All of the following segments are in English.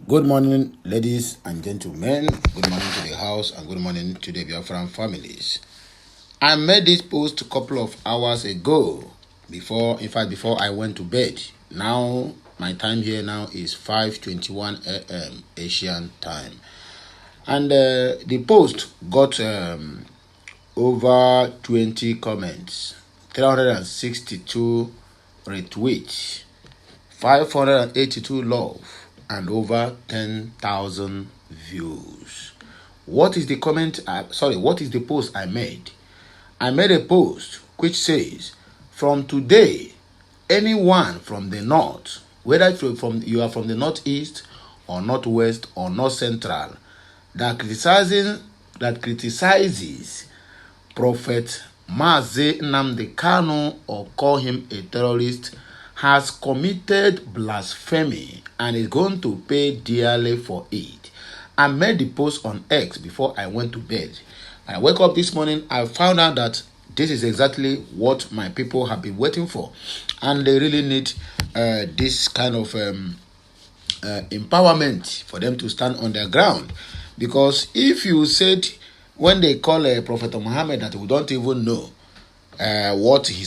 Good morning, ladies and gentlemen. Good morning to the house and good morning to the Biafran families. I made this post a couple of hours ago, before I went to bed. Now, my time here now is 5:21 a.m. Asian time. And the post got over 20 comments, 362 retweets, 582 love, and over 10,000 views. What is the what is the post I made? I made a post which says, from today, anyone from the north, whether you are from the northeast or northwest or north central, that criticizes Prophet Nnamdi Kanu or call him a terrorist has committed blasphemy and is going to pay dearly for it. I made the post on X before I went to bed. I woke up this morning, I found out that this is exactly what my people have been waiting for. And they really need this kind of empowerment for them to stand on their ground. Because if you said, when they call Prophet Muhammad, that we don't even know what he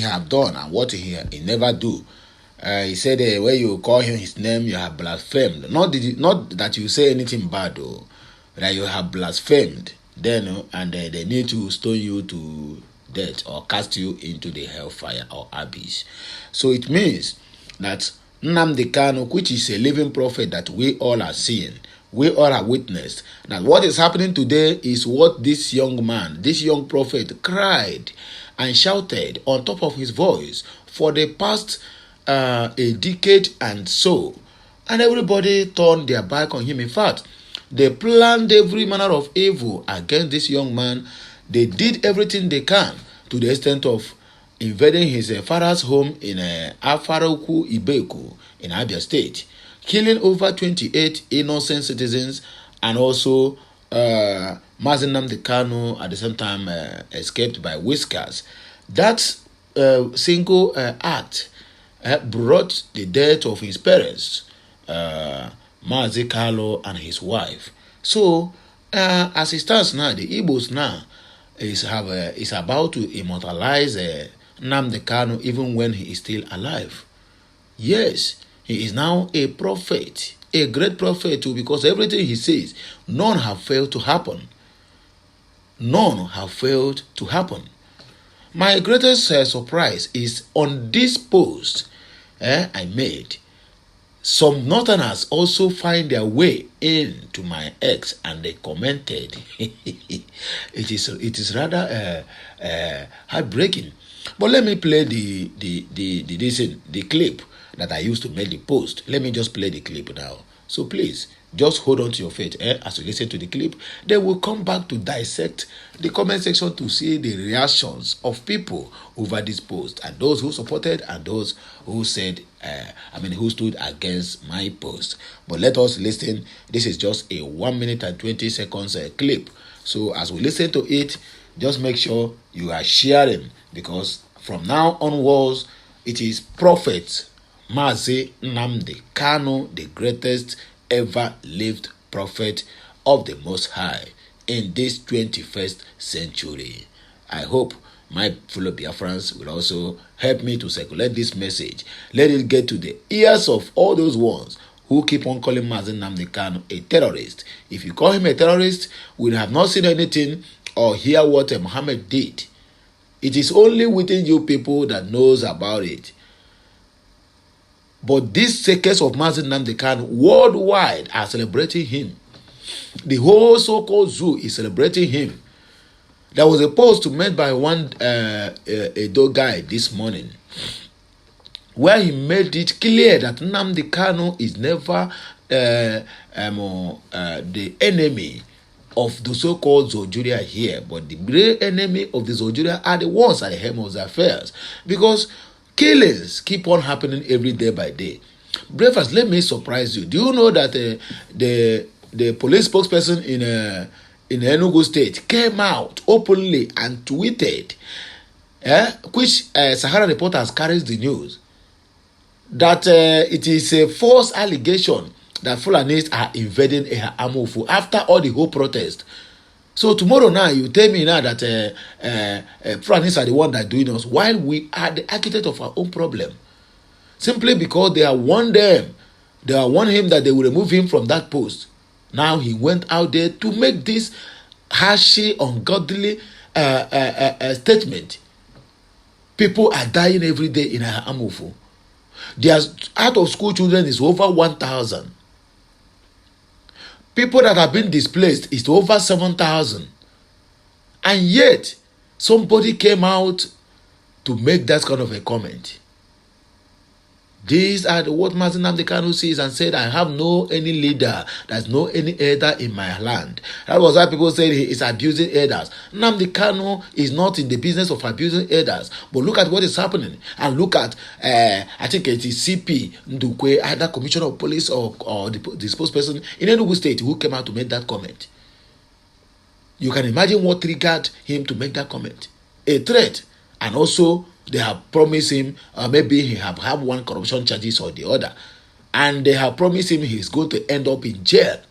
have done and what he never do. He said when you call him his name, you have blasphemed. Not that you say anything bad, though, that you have blasphemed. Then and they need to stone you to death or cast you into the hellfire or abyss. So it means that Nnamdi Kanu, which is a living prophet that we all are seeing, we all have witnessed, that what is happening today is what this young man, this young prophet cried and shouted on top of his voice for the past a decade and so. And everybody turned their back on him. In fact, they planned every manner of evil against this young man. They did everything they can to the extent of invading his father's home in Afaroku Ibeku in Abia State, killing over 28 innocent citizens, and also Nnamdi Kanu at the same time escaped by whiskers. That single act brought the death of his parents, Mazi Carlo and his wife. So, as it stands now, the Igbos now is about to immortalize Nnamdi Kanu even when he is still alive. Yes, he is now a prophet, a great prophet too, because everything he says, none have failed to happen. None have failed to happen. My greatest surprise is on this post I made. Some northerners also find their way into my X and they commented. It is rather heartbreaking. But let me play the clip that I used to make the post. Let me just play the clip now. So please, just hold on to your faith as you listen to the clip. Then we'll come back to dissect the comment section to see the reactions of people over this post, and those who supported and those who said, who stood against my post. But let us listen. This is just a 1 minute and 20 seconds clip. So as we listen to it, just make sure you are sharing, because from now onwards, it is Prophet Mazi Nnamdi Kanu, the greatest ever lived prophet of the Most High in this 21st century. I hope my fellow Biafrans will also help me to circulate this message. Let it get to the ears of all those ones who keep on calling Mazi Nnamdi Kanu a terrorist. If you call him a terrorist, we have not seen anything or hear what Muhammad did. It is only within you people that knows about it. But this case of Mazi Nnamdi Kanu worldwide are celebrating him. The whole so-called zoo is celebrating him. There was a post made by one Edo guy this morning where he made it clear that Nnamdi Kanu is never the enemy of the so-called Zojuria here, but the great enemy of the Zojuria are the ones at the helm of the affairs, because killings keep on happening every day by day. Breakfast, let me surprise you. Do you know that the police spokesperson in Enugu State came out openly and tweeted, which Sahara Reporters carries the news, that it is a false allegation that Fulanis are invading Amufu after all the whole protest. So tomorrow now you tell me now that Fulanis are the one that doing us, while we are the architect of our own problem. Simply because they have warned them, they have warned him that they will remove him from that post. Now he went out there to make this harshy, ungodly statement. People are dying every day in Amufu. Their out of school children is over 1,000. People that have been displaced is over 7,000. And yet, somebody came out to make that kind of a comment. These are what Nnamdi Kanu sees and said, I have no any leader, there's no any elder in my land. That was why people said he is abusing elders. Nnamdi Kanu is not in the business of abusing elders. But look at what is happening. And look at, I think it is CP Ndukwe, either Commissioner of Police or the spokesperson in Enugu State who came out to make that comment. You can imagine what triggered him to make that comment. A threat. And also, they have promised him, maybe he have one corruption charges or the other, and they have promised him he's going to end up in jail,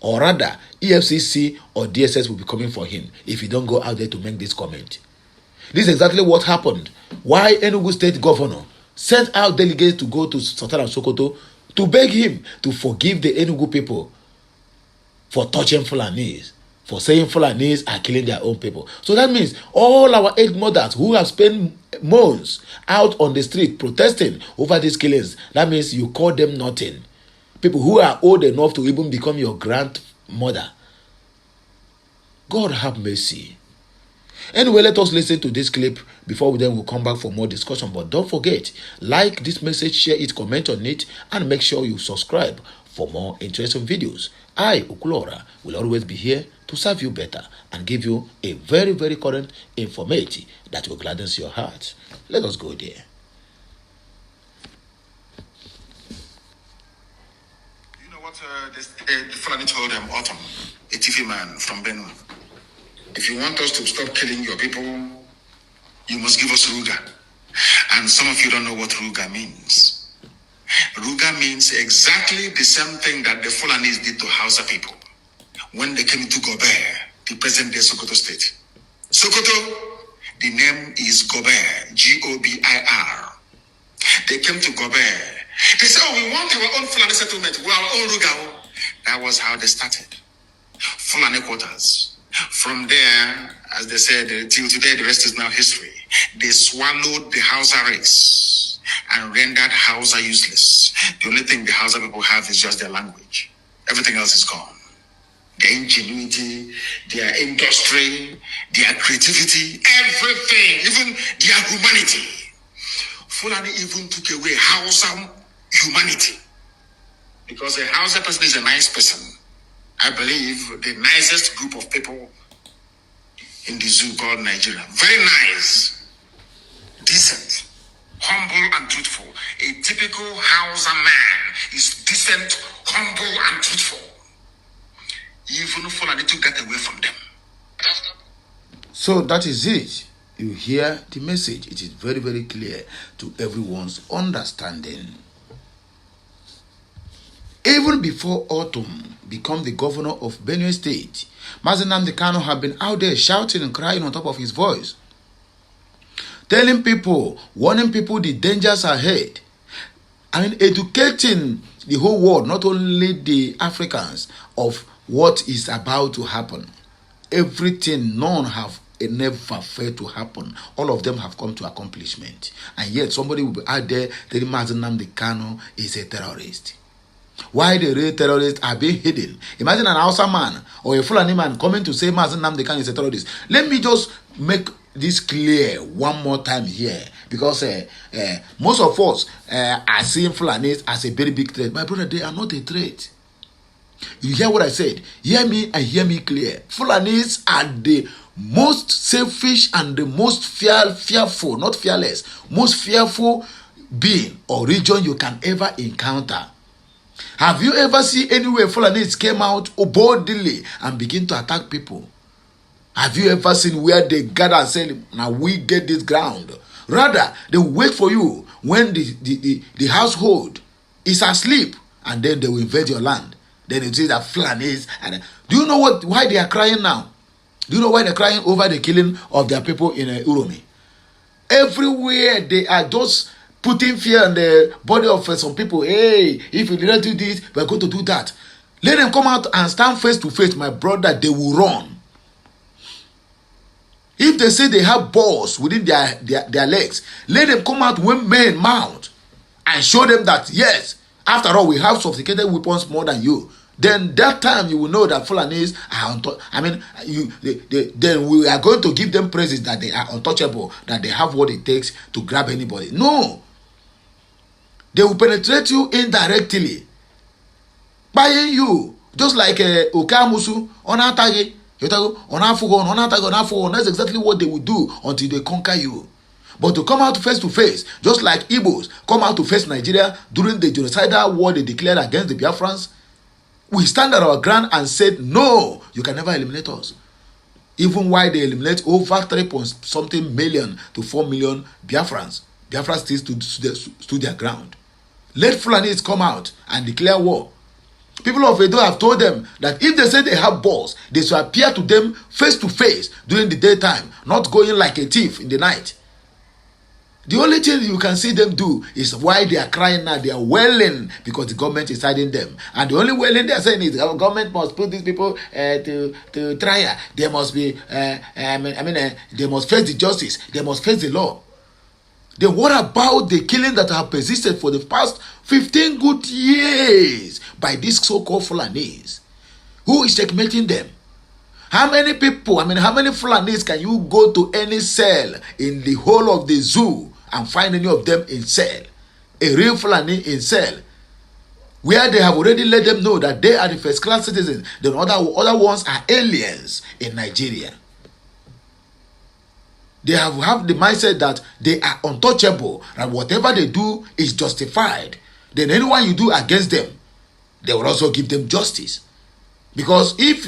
or rather, EFCC or DSS will be coming for him if he don't go out there to make this comment. This is exactly what happened. Why Enugu State Governor sent out delegates to go to Sultan of Sokoto to beg him to forgive the Enugu people for touching Fulanis, for saying Fulanis are killing their own people. So that means all our 8 mothers who have spent months out on the street protesting over these killings, that means you call them nothing. People who are old enough to even become your grandmother. God have mercy. Anyway, let us listen to this clip before we then will come back for more discussion. But don't forget, like this message, share it, comment on it, and make sure you subscribe for more interesting videos. I, Ukulora, will always be here to serve you better and give you a very, very current information that will gladden your heart. Let us go there. You know what the Fulani told them, Autumn, a TV man from Benue? If you want us to stop killing your people, you must give us Ruga. And some of you don't know what Ruga means. Ruga means exactly the same thing that the Fulanis did to Hausa people when they came to Gobert, the present-day Sokoto state. Sokoto, the name is Gobert, Gobir. They came to Gobert. They said, oh, we want our own Fulani settlement, our own Ruga. That was how they started. Fulani quarters. From there, as they said, till today, the rest is now history. They swallowed the Hausa race and rendered Hausa useless. The only thing the Hausa people have is just their language. Everything else is gone. Their ingenuity, their industry, their creativity, everything, even their humanity. Fulani even took away Hausa humanity. Because a Hausa person is a nice person. I believe the nicest group of people in the zoo called Nigeria. Very nice, decent, humble and truthful. A typical Hausa man is decent, humble and truthful. Even Fulani took that away from them. So that is it. You hear the message. It is very, very clear to everyone's understanding. Even before Autumn became the governor of Benue State, Nnamdi Kanu had been out there shouting and crying on top of his voice, telling people, warning people the dangers ahead, and educating the whole world, not only the Africans, of what is about to happen. Everything, none have never failed to happen. All of them have come to accomplishment. And yet somebody will be out there telling Nnamdi Kanu is a terrorist. Why the real terrorists are being hidden? Imagine an Hausa man or a Fulani man coming to say Nnamdi Kanu is a terrorist. Let me just make this clear one more time here, because most of us are seeing Fulanis as a very big threat. My brother, they are not a threat. You hear what I said? Hear me and hear me clear. Fulanis are the most selfish and the most fearful, not fearless, most fearful being or region you can ever encounter. Have you ever seen anywhere Fulanis came out boldly and begin to attack people? Have you ever seen where they gather and say, now we get this ground? Rather, they wait for you when the household is asleep and then they will invade your land. Then you see that Fulanis. And do you know why they are crying now? Do you know why they're crying over the killing of their people in Uromi? Everywhere they are just putting fear in the body of some people. Hey, if you didn't do this, we're going to do that. Let them come out and stand face to face, my brother. They will run. If they say they have balls within their legs, let them come out when men mount and show them that, yes, after all, we have sophisticated weapons more than you. Then that time you will know that Fulanis are then we are going to give them praises that they are untouchable, that they have what it takes to grab anybody. No. They will penetrate you indirectly, buying you, just like Okamusu on Atage. That's exactly what they will do until they conquer you. But to come out face to face, just like Igbos come out to face Nigeria during the genocidal war they declared against the Biafrans, we stand at our ground and said, no, you can never eliminate us. Even while they eliminate over 3.something million to 4 million Biafrans, Biafrans still stood their ground. Let Fulanis come out and declare war. People of Edo have told them that if they say they have balls, they should appear to them face to face during the daytime, not going like a thief in the night. The only thing you can see them do is why they are crying now. They are wailing because the government is hiding them. And the only wailing they are saying is our government must put these people to trial. They must be, they must face the justice. They must face the law. Then what about the killing that have persisted for the past 15 good years by these so-called Fulanis? Who is checkmating them? How many people, how many Fulanis can you go to any cell in the whole of the zoo and find any of them in cell? A real Fulani in cell, where they have already let them know that they are the first class citizens. Then other ones are aliens in Nigeria. They have the mindset that they are untouchable and whatever they do is justified. Then anyone you do against them, they will also give them justice. Because if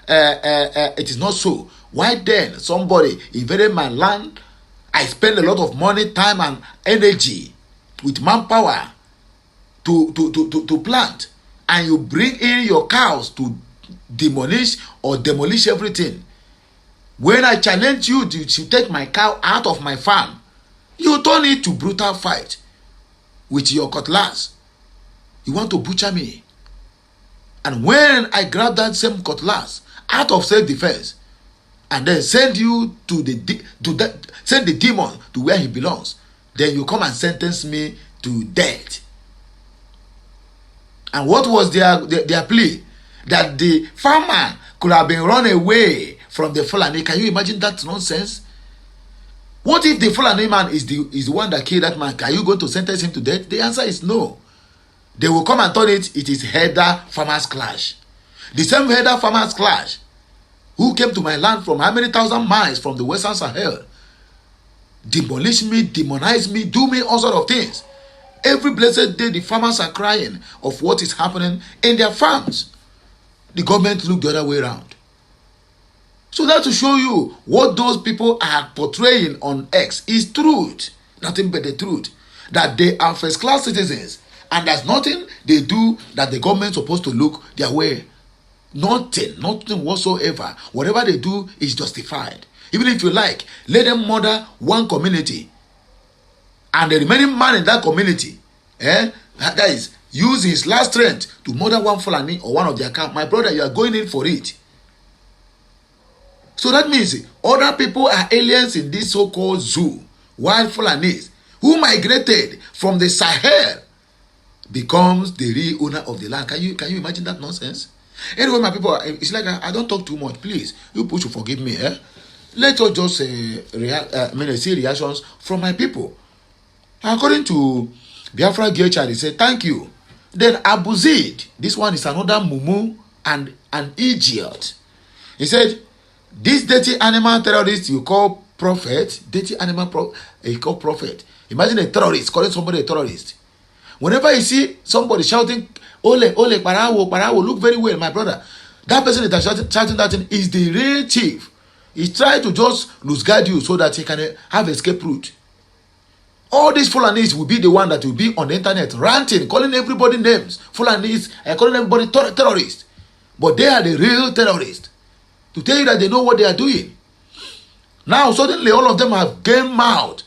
it is not so, why then somebody invaded my land? I spend a lot of money, time, and energy with manpower to plant, and you bring in your cows to demolish everything. When I challenge you to take my cow out of my farm, you turn it to brutal fight with your cutlass. You want to butcher me. And when I grab that same cutlass out of self-defense and then send you send the demon to where he belongs, then you come and sentence me to death. And what was their plea? That the farmer could have been run away from the Fulani. Can you imagine that nonsense? What if the Fulani man is the one that killed that man? Are you going to sentence him to death? The answer is no. They will come and turn it is Herder farmers clash. The same Herder farmers clash who came to my land from how many thousand miles from the Western Sahel, demolish me, demonize me, do me all sort of things. Every blessed day the farmers are crying of what is happening in their farms. The government look the other way around. So that to show you what those people are portraying on X is truth. Nothing but the truth. That they are first class citizens. And there's nothing they do that the government is supposed to look their way. Nothing whatsoever. Whatever they do is justified. Even if you like, let them murder one community. And the remaining man in that community, that is, use his last strength to murder one Fulani or one of their camp. My brother, you are going in for it. So that means other people are aliens in this so-called zoo. While Fulanis, who migrated from the Sahel, becomes the real owner of the land. Can you imagine that nonsense? Anyway, my people, it's like I don't talk too much. Please, you people should forgive me. Let us just see reactions from my people. According to Biafra Geocha, they say thank you. Then Abuzid, this one is another mumu and an idiot. He said, this dirty animal terrorist you call prophet, you call prophet. Imagine a terrorist calling somebody a terrorist. Whenever you see somebody shouting, ole, ole, parawo, parawo, look very well, my brother. That person that is shouting that thing is the real chief. He's trying to just lose guide you so that he can have escape route. All these Fulanis will be the one that will be on the internet ranting, calling everybody names. Fulanis, calling everybody terrorists. But they are the real terrorists. To tell you that they know what they are doing. Now suddenly all of them have gained mouth.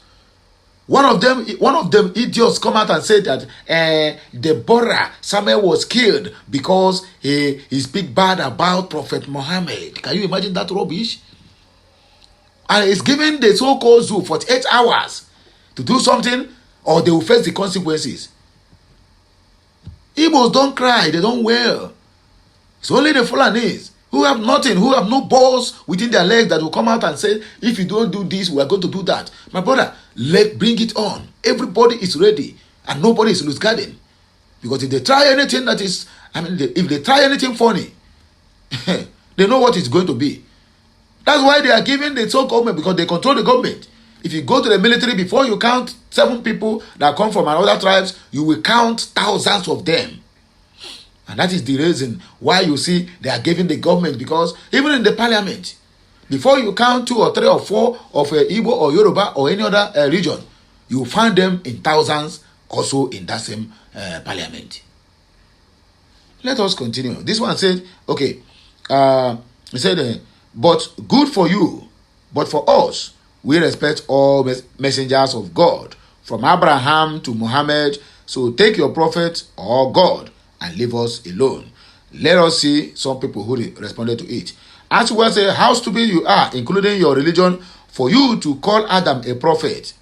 One of them idiots come out and said that Deborah Samuel was killed because he speak bad about Prophet Muhammad. Can you imagine that rubbish? And he's given the so-called zoo 48 hours to do something, or they will face the consequences. Igbos don't cry, they don't wail. It's only the Fulanis who have nothing, who have no balls within their legs that will come out and say, if you don't do this, we are going to do that. My brother, bring it on. Everybody is ready and nobody is loose guarding. Because if they try anything that is, if they try anything funny, they know what it's going to be. That's why they are giving the so-called government, because they control the government. If you go to the military, before you count 7 people that come from other tribes, you will count thousands of them. And that is the reason why you see they are giving the government, because even in the parliament, before you count 2 or 3 or 4 of Igbo or Yoruba or any other region, you find them in thousands also in that same parliament. Let us continue. This one said, okay, he said, but good for you, but for us, we respect all messengers of God, from Abraham to Muhammad. So take your prophet or God and leave us alone. Let us see some people who responded to it. As well say, how stupid you are, including your religion, for you to call Adam a prophet.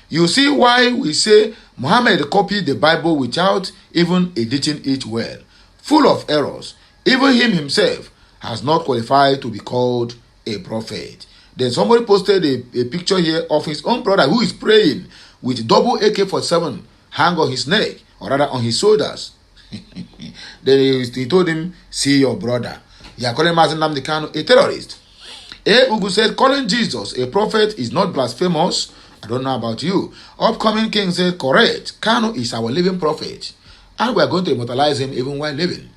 You see why we say Muhammad copied the Bible without even editing it well. Full of errors. Even him himself has not qualified to be called a prophet. Then somebody posted a picture here of his own brother who is praying with double AK-47 hang on his neck, or rather on his shoulders. Then he told him, see your brother. You are calling Nnamdi Kanu a terrorist. Ugu said, calling Jesus a prophet is not blasphemous. I don't know about you. Upcoming King said, correct. Kanu is our living prophet, and we are going to immortalize him even while living.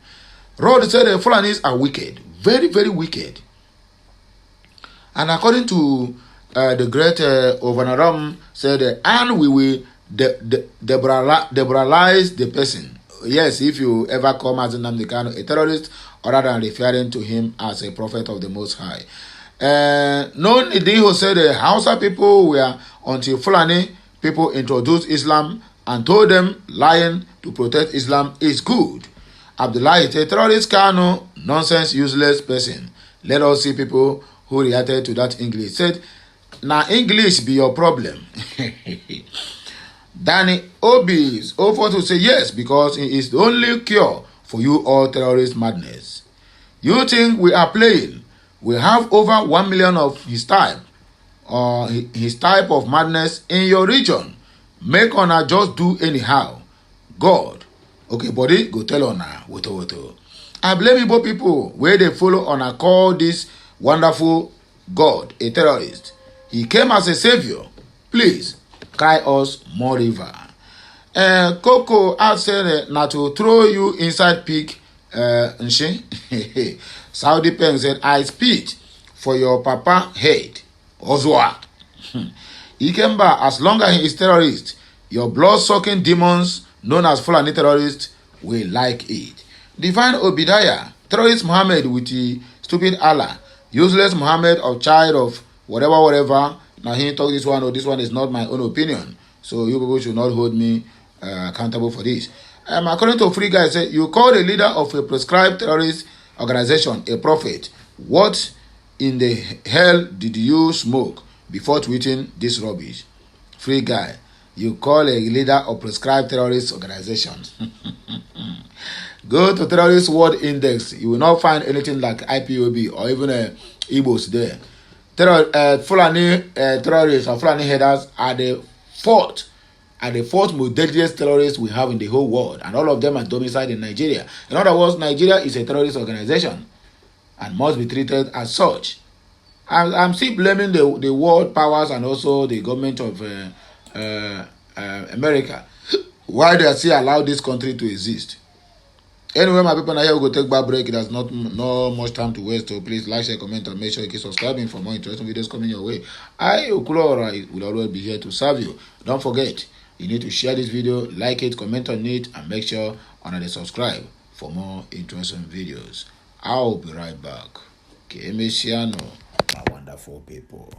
Rod said the Fulanis are wicked. Very, very wicked. And according to the great Ovanaram said, and we will debralize the person. Yes, if you ever come as Nnamdi Kanu a terrorist, other than referring to him as a prophet of the Most High. Non Idiho said the Hausa people were until Fulani people introduced Islam and told them lying to protect Islam is good. Abdullah is a terrorist, Kanu, nonsense, useless person. Let us see people who reacted to that English. Said, now English be your problem. Danny Obi's offered to say yes, because it is the only cure for you all terrorist madness. You think we are playing? We have over 1 million of his type of madness in your region. Make ona just do anyhow. God. Okay, buddy, go tell ona. Woto. I blame Igbo people where they follow ona call this wonderful God a terrorist. He came as a savior. Please, cry us more river. Coco had said not to throw you inside pig. Saudi Peng said, I spit for your papa head. Ozwa. Ikemba, as long as he is terrorist, your blood-sucking demons known as Fulani terrorists will like it. Divine Obadiah, terrorist Muhammad with the stupid Allah, useless Muhammad of child of whatever. Now he talk this one, or this one is not my own opinion. So you people should not hold me accountable for this. According to Free Guy, said, you call the leader of a prescribed terrorist organization a prophet. What in the hell did you smoke before tweeting this rubbish? Free Guy, you call a leader of prescribed terrorist organization. Go to Terrorist World Index. You will not find anything like IPOB or even Igbos there. Fulani terrorists or Fulani headers are the fourth most deadliest terrorists we have in the whole world, and all of them are domiciled in Nigeria. In other words, Nigeria is a terrorist organization and must be treated as such. I'm still blaming the world powers and also the government of America why they still allow this country to exist. Anyway, my people, now here we go take back break. There's not much time to waste. So please like, share, comment, and make sure you keep subscribing for more interesting videos coming your way. I, Okulora, will always be here to serve you. Don't forget, you need to share this video, like it, comment on it, and make sure to subscribe for more interesting videos. I'll be right back. Kemesiano, my wonderful people.